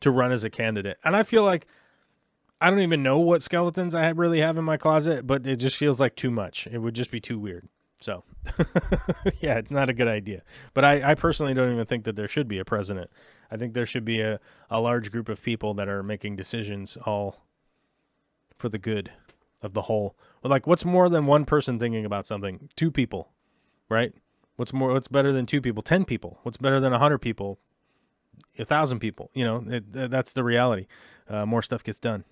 to run as a candidate. And I feel like I don't even know what skeletons I really have in my closet, but it just feels like too much. It would just be too weird. So, yeah, it's not a good idea. But I personally don't even think that there should be a president. I think there should be a large group of people that are making decisions all for the good of the whole. Like, what's more than one person thinking about something? 2 people, right? What's better than 2 people? 10 people. What's better than 100 people? 1,000 people. You know, that's the reality. More stuff gets done.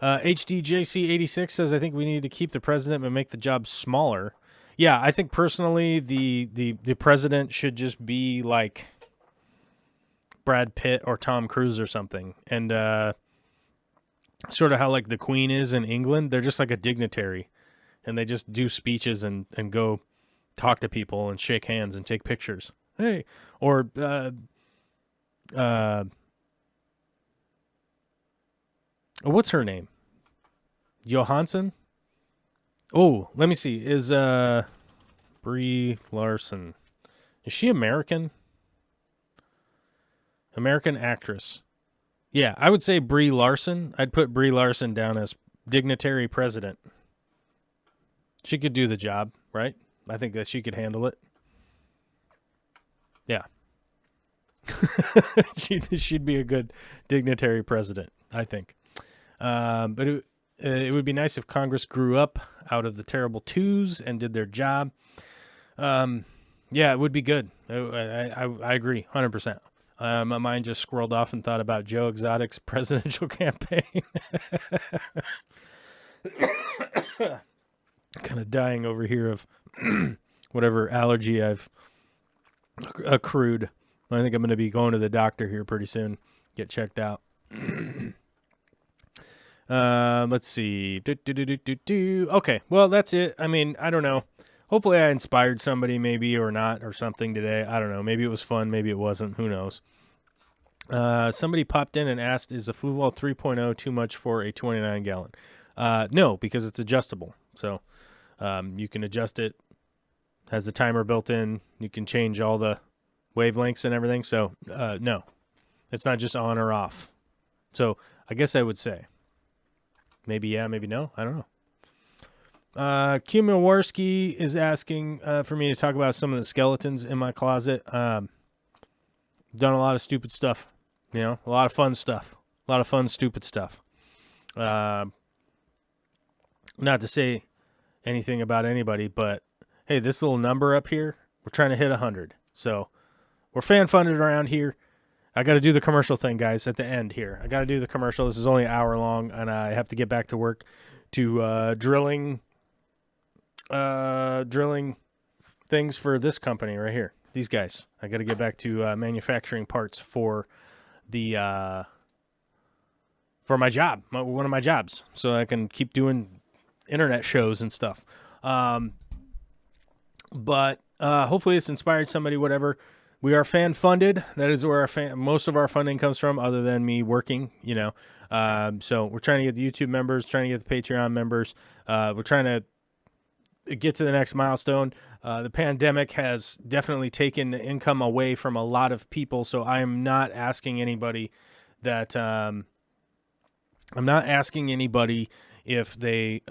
HDJC86 says, I think we need to keep the president but make the job smaller. Yeah, I think personally the president should just be like Brad Pitt or Tom Cruise or something. And sort of how like the Queen is in England. They're just like a dignitary. And they just do speeches and go talk to people and shake hands and take pictures. Hey. Or what's her name? Johansson? Oh, let me see. Is Brie Larson. Is she American? American actress. Yeah, I would say Brie Larson. I'd put Brie Larson down as dignitary president. She could do the job, right? I think that she could handle it. Yeah. She'd be a good dignitary president, I think. But it would be nice if Congress grew up out of the terrible twos and did their job. Yeah, it would be good. I agree, 100%. My mind just scrolled off and thought about Joe Exotic's presidential campaign. Kind of dying over here of whatever allergy I've accrued. I think I'm going to be going to the doctor here pretty soon. Get checked out. Let's see. Okay, well, that's it. I mean, I don't know. Hopefully I inspired somebody maybe or not or something today. I don't know. Maybe it was fun. Maybe it wasn't. Who knows? Somebody popped in and asked, is the Fluval 3.0 too much for a 29-gallon? No, because it's adjustable. So you can adjust it. Has a timer built in. You can change all the wavelengths and everything. So no, it's not just on or off. So I guess I would say maybe yeah, maybe no. I don't know. Kumiwarski is asking for me to talk about some of the skeletons in my closet. Done a lot of stupid stuff, you know, a lot of fun stuff, a lot of fun, stupid stuff. Not to say anything about anybody, but hey, this little number up here, we're trying to hit 100. So we're fan funded around here. I got to do the commercial thing, guys, at the end here. I got to do the commercial. This is only an hour long, and I have to get back to work to drilling things for this company right here. These guys. I got to get back to manufacturing parts for the for my job, one of my jobs, so I can keep doing internet shows and stuff. But hopefully it's inspired somebody, whatever. We are fan funded. That is where most of our funding comes from, other than me working, you know. So we're trying to get the YouTube members, trying to get the Patreon members. We're trying to get to the next milestone. The pandemic has definitely taken income away from a lot of people. So I am not asking anybody that, I'm not asking anybody if they,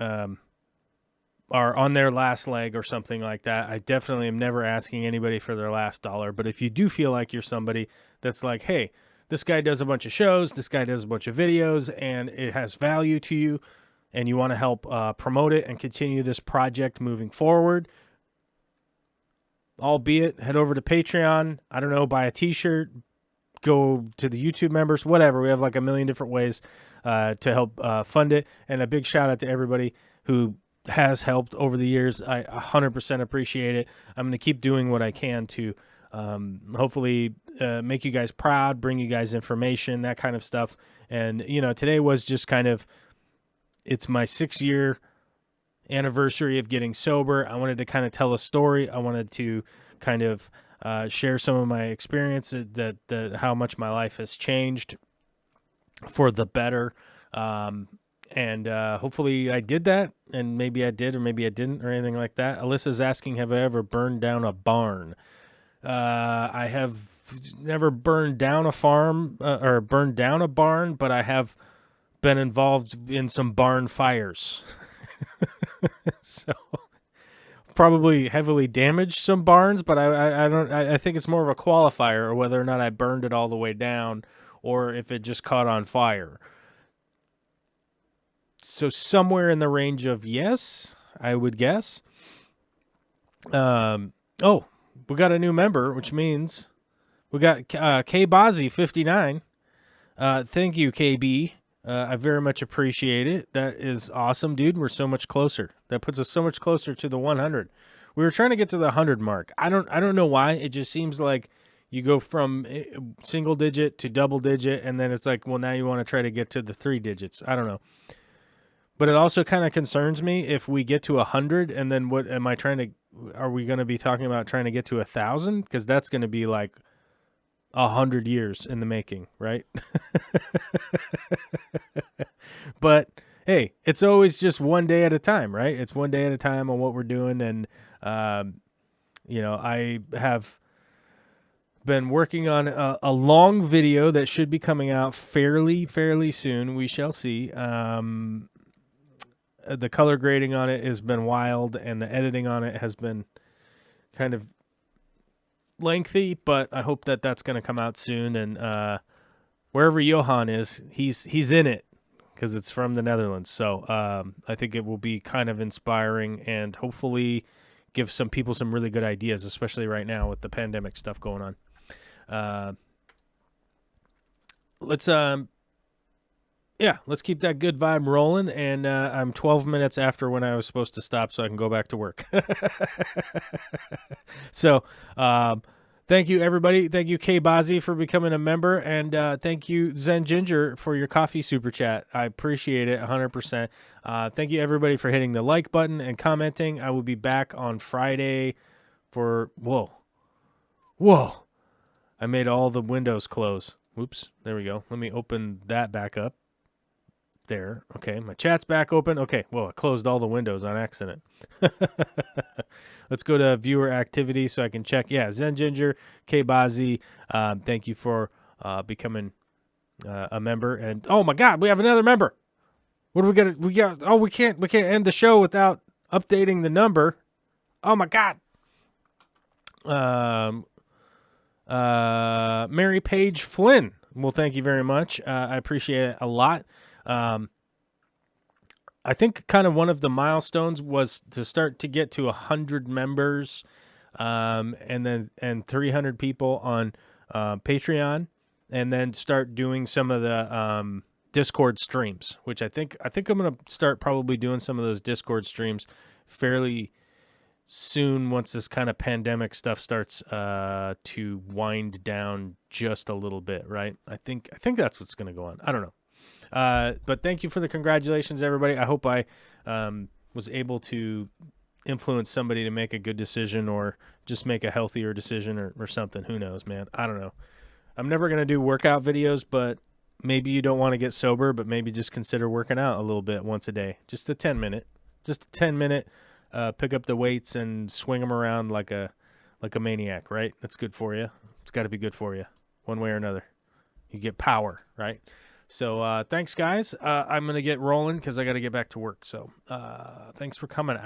are on their last leg or something like that. I definitely am never asking anybody for their last dollar. But if you do feel like you're somebody that's like, hey, this guy does a bunch of shows, this guy does a bunch of videos, and it has value to you, and you want to help promote it and continue this project moving forward, albeit head over to Patreon, I don't know, buy a t-shirt, go to the YouTube members, whatever. We have like a million different ways to help fund it. And a big shout out to everybody who has helped over the years. I 100% appreciate it. I'm going to keep doing what I can to hopefully make you guys proud, bring you guys information, that kind of stuff. And, you know, today was just kind of it's my 6-year anniversary of getting sober. I wanted to kind of tell a story. I wanted to kind of share some of my experience, that how much my life has changed for the better. And hopefully I did that, and maybe I did or maybe I didn't or anything like that. Alyssa's asking, have I ever burned down a barn? I have never burned down a farm or burned down a barn, but I have been involved in some barn fires. So probably heavily damaged some barns, but I think it's more of a qualifier, or whether or not I burned it all the way down or if it just caught on fire. So somewhere in the range of yes, I would guess. Oh, we got a new member, which means we got K Bazzi 59. Thank you, KB. I very much appreciate it. That is awesome, dude. We're so much closer. That puts us so much closer to the 100. We were trying to get to the 100 mark. I don't know why. It just seems like you go from single digit to double digit, and then it's like, well, now you want to try to get to the 3 digits. I don't know. But it also kind of concerns me if we get to 100, and then what am I trying to? Are we going to be talking about trying to get to 1,000? Because that's going to be like 100 years in the making, right? But hey, it's always just one day at a time, right? It's one day at a time on what we're doing, and I have been working on a long video that should be coming out fairly soon. We shall see. The color grading on it has been wild, and the editing on it has been kind of lengthy, but I hope that that's going to come out soon. And wherever Johan is, he's in it, because it's from the Netherlands. So I think it will be kind of inspiring and hopefully give some people some really good ideas, especially right now with the pandemic stuff going on. Let's keep that good vibe rolling. And I'm 12 minutes after when I was supposed to stop, so I can go back to work. So thank you, everybody. Thank you, K Bazzi, for becoming a member. And thank you, Zen Ginger, for your coffee super chat. I appreciate it 100%. Thank you, everybody, for hitting the like button and commenting. I will be back on Friday for... Whoa. I made all the windows close. Whoops. There we go. Let me open that back up. There. Okay, my chat's back open. Okay, well, I closed all the windows on accident. Let's go to viewer activity so I can check. Yeah, Zen Ginger, K Bazzi, thank you for becoming a member. And oh my God, we have another member. What do we got? Oh, we can't end the show without updating the number. Oh my God. Mary Page Flynn. Well, thank you very much. I appreciate it a lot. I think kind of one of the milestones was to start to get to 100 members, and 300 people on Patreon, and then start doing some of the Discord streams, which I think I'm going to start probably doing some of those Discord streams fairly soon once this kind of pandemic stuff starts to wind down just a little bit, right? I think that's what's going to go on. I don't know. But thank you for the congratulations, everybody. I hope I was able to influence somebody to make a good decision, or just make a healthier decision, or something. Who knows, man? I don't know. I'm never going to do workout videos, but maybe you don't want to get sober, but maybe just consider working out a little bit once a day. Just a 10-minute. Pick up the weights and swing them around like a maniac, right? That's good for you. It's got to be good for you one way or another. You get power, right? So thanks, guys. I'm going to get rolling because I got to get back to work. So thanks for coming out.